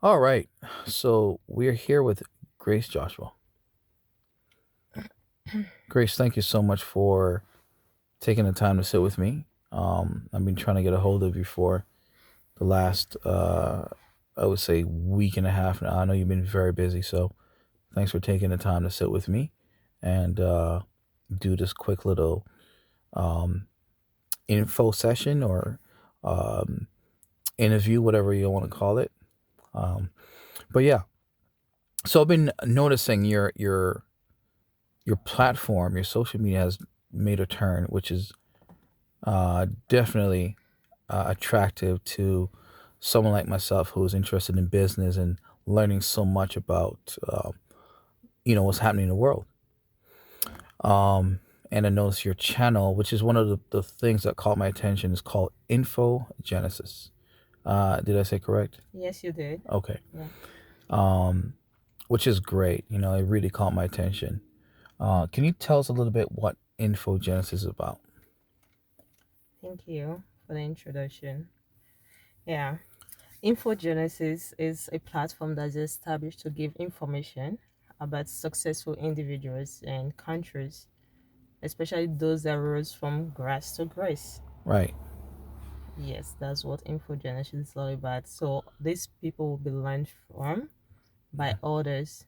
All right. So we're here with Grace Joshua. Grace, thank you so much for taking the time to sit with me. I've been trying to get a hold of you for the last, I would say, week and a half now. I know you've been very busy, so thanks for taking the time to sit with me and do this quick little um, info session or um, interview, whatever you want to call it. Um, but yeah, so I've been noticing your platform, your social media has made a turn, which is definitely attractive to someone like myself who is interested in business and learning so much about what's happening in the world. And I noticed your channel, which is one of the things that caught my attention, is called Info Genesis. Did I say correct? Yes, you did. Okay. Yeah. Um, which is great. It really caught my attention. Can you tell us a little bit what Info Genesis is about? Thank you for the introduction. Yeah. InfoGenesis is a platform that's established to give information about successful individuals and countries, especially those that rose from grass to grace. Right. Yes, that's what InfoGenesis is all about. So these people will be learned from by others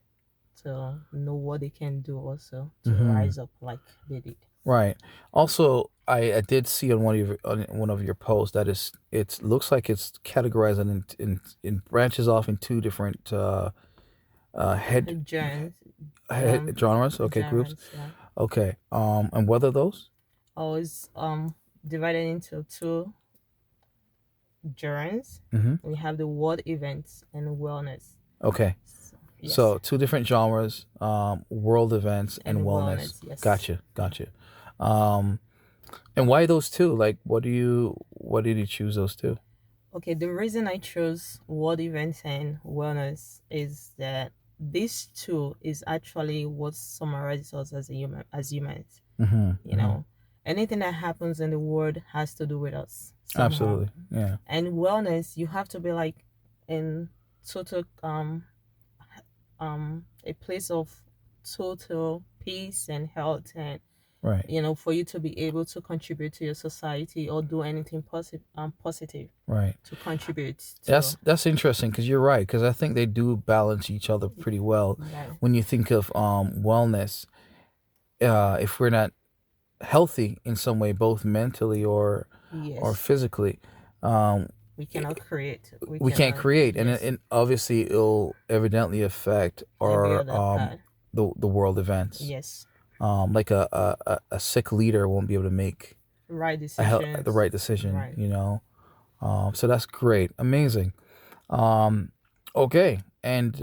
to know what they can do also to Hmm. rise up like they did. Right. Also, I did see on one of your posts that it looks like it's categorized in branches off in two different head Giants, genres. Okay, groups. giants, yeah. Okay. And what are those? Always divided into two genres. Hmm. We have the world events and wellness. Okay. So, yes, So two different genres: world events and and wellness. wellness, yes. Gotcha. Yeah. Gotcha. Um, and why those two? Like, what did you choose those two? Okay, the reason I chose world events and wellness is that these two is actually what summarizes us as a human, as humans. Hmm. You Hmm. know, anything that happens in the world has to do with us somehow. Absolutely. Yeah. And wellness, you have to be like in total a place of total peace and health, and Right. for you to be able to contribute to your society or do anything positive Right. to contribute to. That's interesting because you're right, because I think they do balance each other pretty well. Right. When you think of wellness, if we're not healthy in some way, both mentally or Yes, physically, um, we cannot create, we we can't cannot. create, and Yes, obviously it'll evidently affect every our other part. the world events. Yes, Like a sick leader won't be able to make right the decisions. right decision. Right. So that's great, amazing. Um, okay. And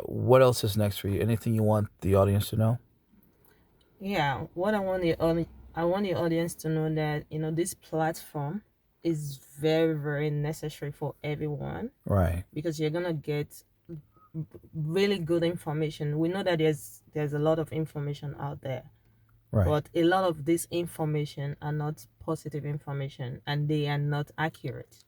what else is next for you? Anything you want the audience to know? Yeah, what I want the audience to know that this platform is very very necessary for everyone, Right. because you're gonna get really good information. We know that there's a lot of information out there, Right. but a lot of this information are not positive information and they are not accurate.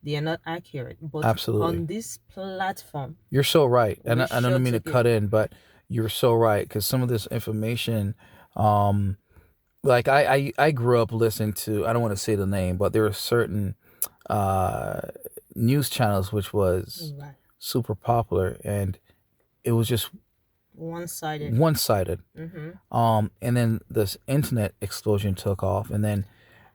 They are not accurate. But Absolutely. on this platform, You're so right. And we I don't sure mean to to give. cut in, but you're so right because some of this information, um, like I grew up listening to, I don't want to say the name, but there are certain uh, news channels which was Right. super popular and it was just One-sided. one sided. Mm-hmm. And then this internet explosion took off, and then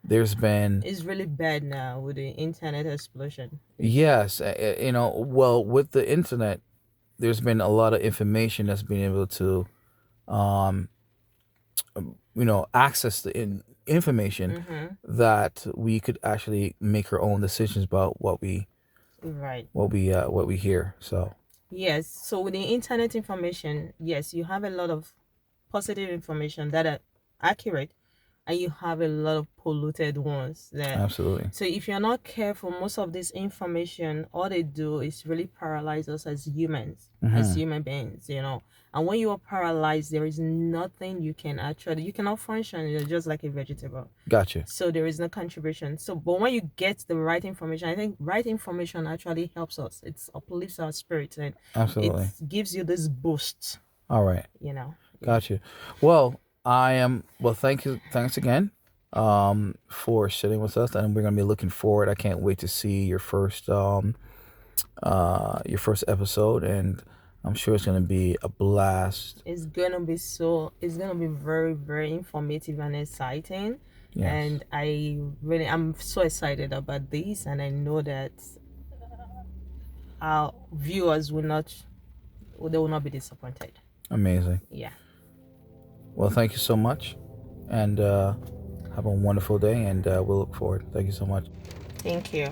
there's been It's really bad now with the internet explosion. It's yes, well, with the internet, there's been a lot of information that's been able to, um, access the information mm-hmm. that we could actually make our own decisions about Right. what we hear. So Yes. So with the internet information, yes, you have a lot of positive information that are accurate, and you have a lot of polluted ones that. Absolutely. So if you're not careful, most of this information, all they do is really paralyze us as humans, as human beings, you know. And when you are paralyzed, there is nothing you can actually, you cannot function. You're just like a vegetable. Gotcha. So there is no contribution. So, but when you get the right information, I think right information actually helps us. It uplifts our spirit and Absolutely. it gives you this boost, All right. you know. Gotcha. Well, thanks again for sitting with us, and we're gonna be looking forward. I can't wait to see your first episode, and I'm sure it's gonna be a blast. It's gonna be very, very informative and exciting. Yes. And I'm so excited about this, and I know that our viewers they will not be disappointed. Amazing. Yeah. Well, thank you so much, and have a wonderful day, and we'll look forward. Thank you so much. Thank you.